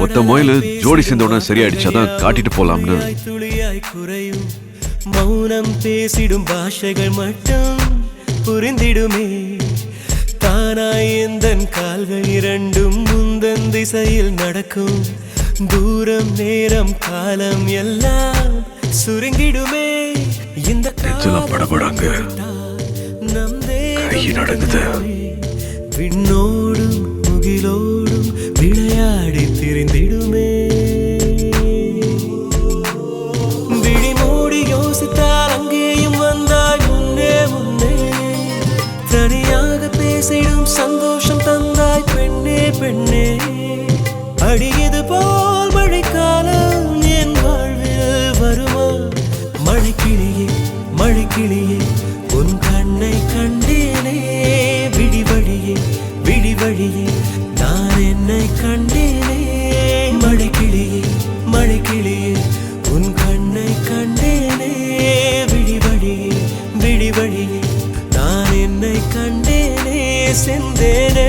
ஒத்த மொயிலு ஜோடி சேர்ந்தோட சரியாயிடுச்சு, அதான் காட்டிட்டு போலாம்னு. துளியாய் குறையும் மௌனம் பேசிடும் பாஷைகள் மட்டும் புரிந்திடுமே. தானாய் எந்தன் கால்கள் இரண்டும் முந்தன் திசையில் நடக்கும். தூரம் நேரம் காலம் எல்லாம் சுருங்கிடுமே. இந்த படபடாங்க நம் கை நடக்குது. விண்ணோடும் முகிலோடும் விளையாடி திரிந்திடுமே. விழி மூடி யோசித்தால் அங்கேயும் வந்தாய் முன்னே முன்னே. தனியாக பேசிடும் சந்தோஷம் தந்தாய் பெண்ணே பெண்ணே. அடியது போல் மழைக்காலம் என் வாழ்வில் வருமா? மழைக்கிளியே மழைக்கிளியே உன் கண்ணை கண்டேனே. விடிவழியே விடிவழியே நான் என்னை கண்டேனே. மழைக்கிளியே மழைக்கிளியே உன் கண்ணை கண்டேனே. விடிவழியே விடிவழியே நான் என்னை கண்டேனே. செந்தேனே